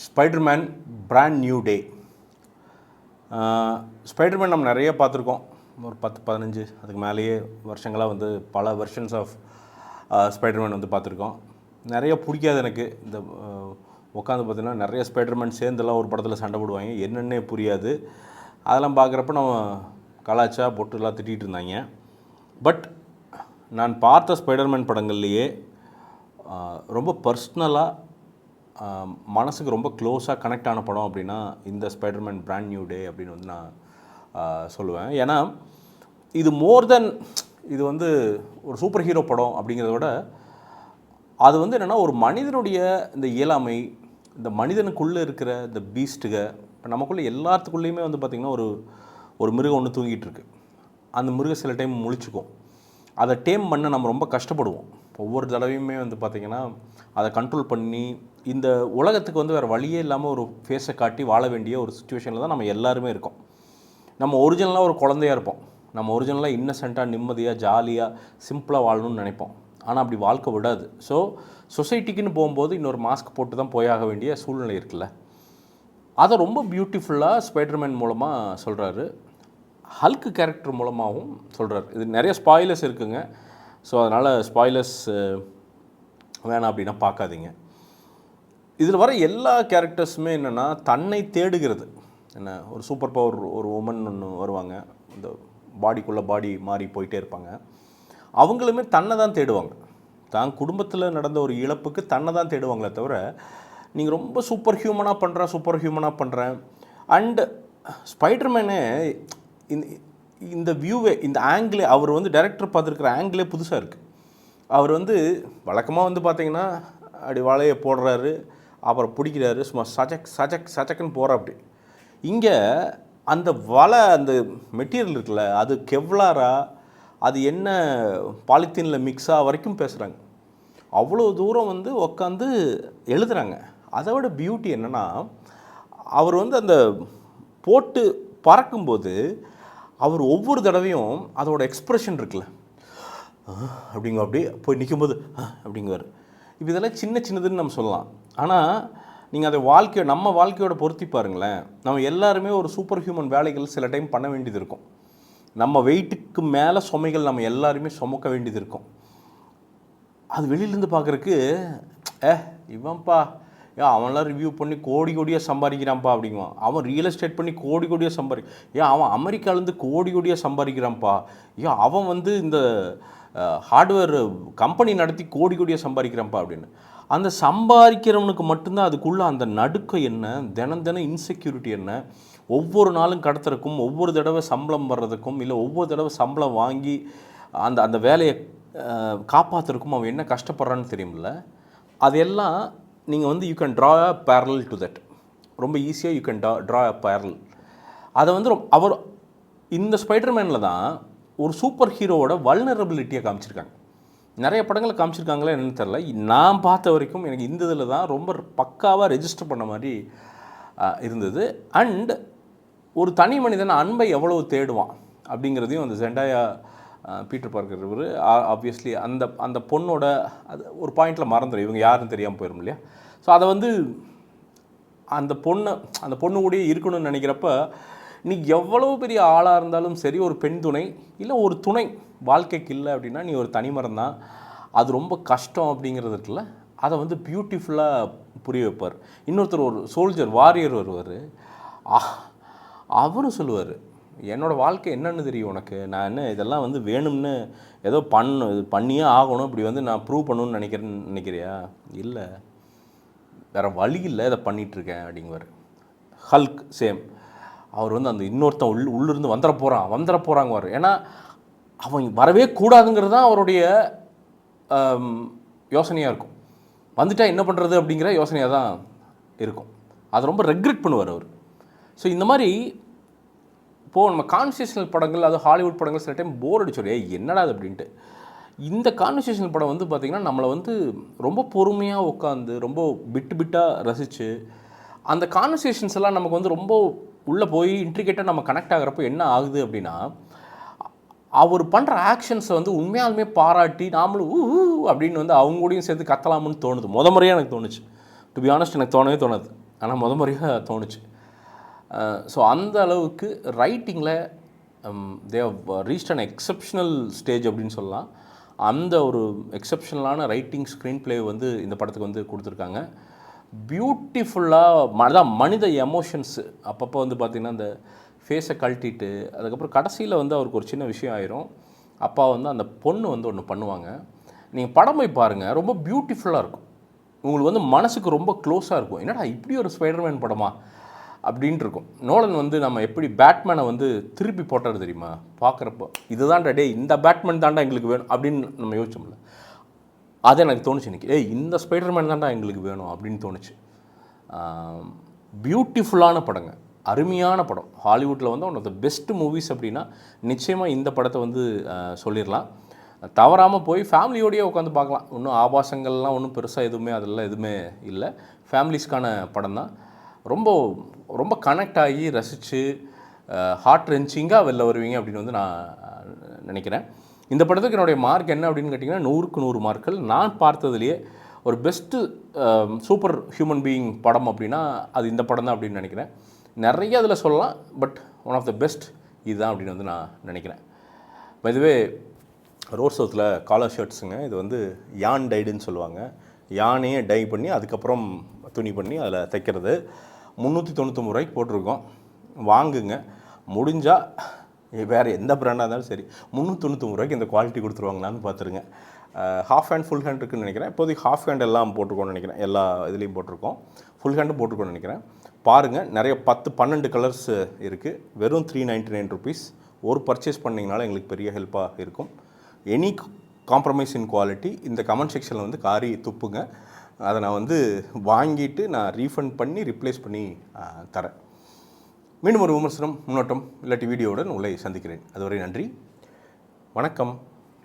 Spiderman brand new day. Spiderman நம்ம நிறைய பார்த்துருக்கோம். ஒரு 10-15 அதுக்கு மேலேயே வருஷங்களாக வந்து பல வெர்ஷன்ஸ் ஆஃப் ஸ்பைடர்மேன் வந்து பார்த்துருக்கோம். நிறைய பிடிக்காது எனக்கு. இந்த உட்காந்து பார்த்தீங்கன்னா நிறைய ஸ்பைடர்மேன் சேர்ந்தெல்லாம் ஒரு படத்தில் சண்டை போடுவாங்க, என்னென்னே புரியாது. அதெல்லாம் பார்க்குறப்ப நம்ம கலாச்சா பொட்டுலாம் திட்டிகிட்டு இருந்தாங்க. பட் நான் பார்த்த ஸ்பைடர்மேன் படங்கள்லேயே ரொம்ப பர்ஸ்னலாக மனசுக்கு ரொம்ப க்ளோஸாக கனெக்ட் ஆன படம் அப்படின்னா இந்த ஸ்பைடர்மேன் பிராண்ட் நியூ டே அப்படின்னு வந்து நான் சொல்லுவேன். ஏன்னா இது மோர் தென் இது வந்து ஒரு சூப்பர் ஹீரோ படம் அப்படிங்கிறத விட அது வந்து என்னென்னா ஒரு மனிதனுடைய இந்த இயலாமை, இந்த மனிதனுக்குள்ளே இருக்கிற இந்த பீஸ்ட்டுக. இப்போ நமக்குள்ளே எல்லாத்துக்குள்ளேயுமே வந்து பார்த்திங்கன்னா ஒரு மிருகம் ஒன்று தூங்கிட்டு இருக்கு. அந்த மிருகம் சில டைம் முழிச்சுக்கும். அதை டேம் பண்ண நம்ம ரொம்ப கஷ்டப்படுவோம். ஒவ்வொரு தடவையுமே வந்து பார்த்திங்கன்னா அதை கண்ட்ரோல் பண்ணி இந்த உலகத்துக்கு வந்து வேறு வழியே இல்லாமல் ஒரு ஃபேஸை காட்டி வாழ வேண்டிய ஒரு சுச்சுவேஷனில் தான் நம்ம எல்லாருமே இருக்கோம். நம்ம ஒரிஜினலாக ஒரு குழந்தையாக இருப்போம். நம்ம ஒரிஜினலாக இன்னசென்ட்டாக நிம்மதியாக ஜாலியாக சிம்பிளாக வாழணும்னு நினைப்போம். ஆனால் அப்படி வாழ்க்கை விடாது. ஸோ சொசைட்டிக்குன்னு போகும்போது இன்னொரு மாஸ்க் போட்டு தான் போயாக வேண்டிய சூழ்நிலை இருக்குல்ல. அதை ரொம்ப பியூட்டிஃபுல்லாக ஸ்பைடர்மேன் மூலமாக சொல்கிறாரு. ஹல்க் கேரக்டர் மூலமாகவும் சொல்கிறார். இது நிறைய ஸ்பாய்லர்ஸ் இருக்குங்க. ஸோ அதனால் ஸ்பாய்லர்ஸ் வேணாம் அப்படின்னா பார்க்காதீங்க. இதில் வர எல்லா கேரக்டர்ஸுமே என்னென்னா தன்னை தேடுகிறது. என்ன ஒரு சூப்பர் பவர் ஒரு உமன் ஒன்று வருவாங்க, இந்த பாடிக்குள்ளே பாடி மாறி போயிட்டே இருப்பாங்க. அவங்களுமே தன்னை தான் தேடுவாங்க. தான் குடும்பத்தில் நடந்த ஒரு இழப்புக்கு தன்னை தான் தேடுவாங்களே தவிர நீங்கள் ரொம்ப சூப்பர் ஹியூமனாக பண்ணுறேன். அண்டு ஸ்பைடர்மேனே இந்த வியூவே, இந்த ஆங்கிளே, அவர் வந்து டைரக்டர் பார்த்துருக்குற ஆங்கிளே புதுசாக இருக்குது. அவர் வந்து வழக்கமாக வந்து பார்த்திங்கன்னா அப்படி வலையை போடுறாரு, அப்புறம் பிடிக்கிறாரு, சும்மா சச்சக்குன்னு போகிற. அப்படி இங்கே அந்த வலை, அந்த மெட்டீரியல் இருக்குல்ல, அது கெவ்லாரா, அது என்ன பாலித்தீனில் மிக்ஸாக வரைக்கும் பேசுகிறாங்க. அவ்வளோ தூரம் வந்து உட்காந்து எழுதுகிறாங்க. அதை விட பியூட்டி என்னென்னா அவர் வந்து அந்த போட்டு பறக்கும்போது அவர் ஒவ்வொரு தடவையும் அதோட எக்ஸ்ப்ரெஷன் இருக்குல்ல, அப்படியே போய் நிற்கும்போது அப்படிங்குவார். இப்போ இதெல்லாம் சின்னதுன்னு நம்ம சொல்லலாம். ஆனால் நீங்கள் அதை நம்ம வாழ்க்கையோட பொருத்தி பாருங்களேன். நம்ம எல்லாருமே ஒரு சூப்பர் ஹியூமன் வேலைகள் சில டைம் பண்ண வேண்டியது இருக்கும். நம்ம வெயிட்டுக்கு மேலே சுமைகள் நம்ம எல்லாருமே சுமக்க வேண்டியது இருக்கும். அது வெளியிலேருந்து பார்க்குறக்கு இவன்ப்பா அவன்லாம் ரிவ்யூ பண்ணி கோடியாக சம்பாதிக்கிறான்ப்பா அப்படிங்குவான். அவன் ரியல் எஸ்டேட் பண்ணி கோடியாக அவன் அமெரிக்காலேருந்து கோடியாக சம்பாதிக்கிறான்ப்பா. அவன் வந்து இந்த ஹார்ட்வேர் கம்பெனி நடத்தி கோடியாக சம்பாதிக்கிறான்ப்பா அப்படின்னு. அந்த சம்பாதிக்கிறவனுக்கு மட்டும்தான் அதுக்குள்ளே அந்த நடுக்கம் என்ன, தினம் இன்செக்யூரிட்டி என்ன, ஒவ்வொரு நாளும் கடத்துறதுக்கும், ஒவ்வொரு தடவை சம்பளம் வர்றதுக்கும், இல்லை ஒவ்வொரு தடவை சம்பளம் வாங்கி அந்த வேலையை காப்பாற்றுறதுக்கும் அவன் என்ன கஷ்டப்படுறான்னு தெரியுமில்ல. அதெல்லாம் நீங்கள் வந்து you can draw a barrel to that. ரொம்ப ஈஸியாக you can draw a barrel. அதை வந்து அவர் இந்த ஸ்பைடர்மேனில் தான் ஒரு சூப்பர் ஹீரோவோட வல்னரபிலிட்டியை காமிச்சிருக்காங்க. நிறைய படங்களை காமிச்சிருக்காங்களே என்னன்னு தெரில. நான் பார்த்த வரைக்கும் எனக்கு இந்த இதில் தான் ரொம்ப பக்காவாக ரெஜிஸ்டர் பண்ண மாதிரி இருந்தது. அண்ட் ஒரு தனி மனிதன் அன்பை எவ்வளவு தேடுவான் அப்படிங்கிறதையும் அந்த ஜெண்டாயா பீட்டர் பார்க்கர் இவர் ஆப்வியஸ்லி அந்த பொண்ணோட அது ஒரு பாயிண்டில் மறந்துடும், இவங்க யாருன்னு தெரியாமல் போயிடும் இல்லையா. ஸோ அதை வந்து அந்த பொண்ணு கூடயே இருக்கணும்னு நினைக்கிறப்ப நீ எவ்வளோ பெரிய ஆளாக இருந்தாலும் சரி, ஒரு பெண் துணை இல்லை ஒரு துணை வாழ்க்கைக்கு இல்லை அப்படின்னா நீ ஒரு தனிமரம் தான். அது ரொம்ப கஷ்டம் அப்படிங்கிறது இருக்குல்ல, அதை வந்து பியூட்டிஃபுல்லாக புரிய வைப்பார். இன்னொருத்தர் ஒரு சோல்ஜர் வாரியர் வருவார். அவரும் சொல்லுவார், என்னோடய வாழ்க்கை என்னென்னு தெரியும் உனக்கு, நான் என்ன இதெல்லாம் வந்து வேணும்னு ஏதோ இது பண்ணியே ஆகணும், இப்படி வந்து நான் ப்ரூவ் பண்ணணும்னு நினைக்கிறியா, இல்லை வேறு வழி இல்லை, இதை பண்ணிகிட்ருக்கேன் அப்படிங்குவார். Hulk same. அவர் வந்து அந்த இன்னொருத்தன் உள்ளிருந்து வந்துட போகிறாங்குவார். ஏன்னா அவன் வரவே கூடாதுங்கிறது தான் அவருடைய யோசனையாக இருக்கும். வந்துட்டால் என்ன பண்ணுறது அப்படிங்கிற யோசனையாக தான் இருக்கும். அதை ரொம்ப ரெக்ரெட் பண்ணுவார் அவர். ஸோ இந்த மாதிரி இப்போது நம்ம கான்வர்சேஷனல் படங்கள், அது ஹாலிவுட் படங்கள் சில டைம் போர் அடிச்சோடே என்னடா அது அப்படின்ட்டு. இந்த கான்வர்சேஷனல் படம் வந்து பார்த்திங்கன்னா நம்மளை வந்து ரொம்ப பொறுமையாக உட்காந்து ரொம்ப பிட்டாக ரசித்து அந்த கான்வர்சேஷன்ஸ் எல்லாம் நமக்கு வந்து ரொம்ப உள்ளே போய் இன்ட்ரிகேட்டாக நம்ம கனெக்ட் ஆகிறப்போ என்ன ஆகுது அப்படின்னா, அவர் பண்ணுற ஆக்ஷன்ஸை வந்து உண்மையாலுமே பாராட்டி நாமளும் அப்படின்னு வந்து அவங்க கூடயும் சேர்த்து கத்தலாமுன்னு தோணுது. முறையாக எனக்கு தோணுச்சு. டு பி ஆனஸ்ட் எனக்கு தோணவே தோணுது. ஆனால் முறையாக தோணுச்சு. ஸோ அந்த அளவுக்கு ரைட்டிங்கில் they have reached an exceptional stage அப்படின்னு சொல்லலாம். அந்த ஒரு எக்ஸப்ஷனலான ரைட்டிங் ஸ்க்ரீன் ப்ளே வந்து இந்த படத்துக்கு வந்து கொடுத்துருக்காங்க. பியூட்டிஃபுல்லாக அதான் மனித எமோஷன்ஸு அப்பப்போ வந்து பார்த்திங்கன்னா அந்த ஃபேஸை கழட்டிட்டு அதுக்கப்புறம் கடைசியில் வந்து அவருக்கு ஒரு சின்ன விஷயம் ஆயிரும். அப்பா வந்து அந்த பொண்ணு வந்து ஒன்று பண்ணுவாங்க. நீங்கள் படம் போய் பாருங்கள், ரொம்ப பியூட்டிஃபுல்லாக இருக்கும். உங்களுக்கு வந்து மனசுக்கு ரொம்ப க்ளோஸாக இருக்கும். என்னடா இப்படி ஒரு ஸ்பைடர்மேன் படமா அப்படின்ட்டு இருக்கும். நோலன் வந்து நம்ம எப்படி பேட்மேனை வந்து திருப்பி போட்டார் தெரியுமா? பார்க்குறப்போ இதுதான்டா டே இந்த பேட்மேன் தாண்டா எங்களுக்கு வேணும் அப்படின்னு நம்ம யோசிச்சோம்ல. அது எனக்கு தோணுச்சு இன்றைக்கி. இந்த ஸ்பைடர்மேன் தான்டா எங்களுக்கு வேணும் அப்படின்னு தோணுச்சு. பியூட்டிஃபுல்லான படங்க, அருமையான படம். ஹாலிவுட்டில் வந்து one of the best movies அப்படின்னா நிச்சயமாக இந்த படத்தை வந்து சொல்லிடலாம். தவறாமல் போய் ஃபேமிலியோடையே உட்காந்து பார்க்கலாம். ஒன்றும் ஆபாசங்கள்லாம் ஒன்றும் பெருசாக எதுவுமே எதுவுமே இல்லை. ஃபேமிலிஸ்க்கான படம் தான். ரொம்ப ரொம்ப கனெக்ட் ஆகி ரசித்து ஹார்ட் ரென்ச்சிங்காக வெளில வருவீங்க அப்படின்னு வந்து நான் நினைக்கிறேன். இந்த படத்துக்கு என்னுடைய மார்க் என்ன அப்படின்னு கேட்டிங்கன்னா 100க்கு 100 மார்க்கள். நான் பார்த்ததுலேயே ஒரு பெஸ்ட்டு சூப்பர் ஹியூமன் பீயிங் படம் அப்படின்னா அது இந்த படம் தான் அப்படின்னு நினைக்கிறேன். நிறைய அதில் சொல்லலாம், but one of the best இதுதான் அப்படின்னு வந்து நான் நினைக்கிறேன். இதுவே ரோட் சவுத்தில் காலர் ஷர்ட்ஸுங்க. இது வந்து யான் டைடுன்னு சொல்லுவாங்க. யானையே டை பண்ணி அதுக்கப்புறம் துணி பண்ணி அதில் தைக்கிறது. 399 ரூபாய்க்கு போட்டிருக்கோம். வாங்குங்க. முடிஞ்சால் வேறு எந்த பிராண்டாக இருந்தாலும் சரி 399 ரூபாய்க்கு இந்த குவாலிட்டி கொடுத்துருவாங்களான்னு பார்த்துருங்க. ஹாஃப் ஹேண்ட் ஃபுல் ஹேண்ட் இருக்குதுன்னு நினைக்கிறேன். இப்போதைக்கு ஹாஃப் ஹேண்ட் எல்லாம் போட்டிருக்கோன்னு நினைக்கிறேன். எல்லா இதுலேயும் போட்டிருக்கோம். ஃபுல் ஹேண்டும் போட்டிருக்கோன்னு நினைக்கிறேன். பாருங்கள், நிறைய 10-12 கலர்ஸ் இருக்குது. வெறும் 399 ருபீஸ். ஒரு பர்ச்சேஸ் பண்ணிங்கனால எங்களுக்கு பெரிய ஹெல்ப்பாக இருக்கும். எனி காம்ப்ரமைஸ் இன் குவாலிட்டி இந்த கமெண்ட் செக்ஷனில் வந்து காரி துப்புங்க. அதை நான் வந்து வாங்கிட்டு நான் ரீஃபண்ட் பண்ணி ரிப்ளேஸ் பண்ணி தரேன். மீண்டும் ஒரு விமர்சனம், முன்னோட்டம் இல்லாட்டி வீடியோவுடன் உங்களை சந்திக்கிறேன். அதுவரை நன்றி, வணக்கம்.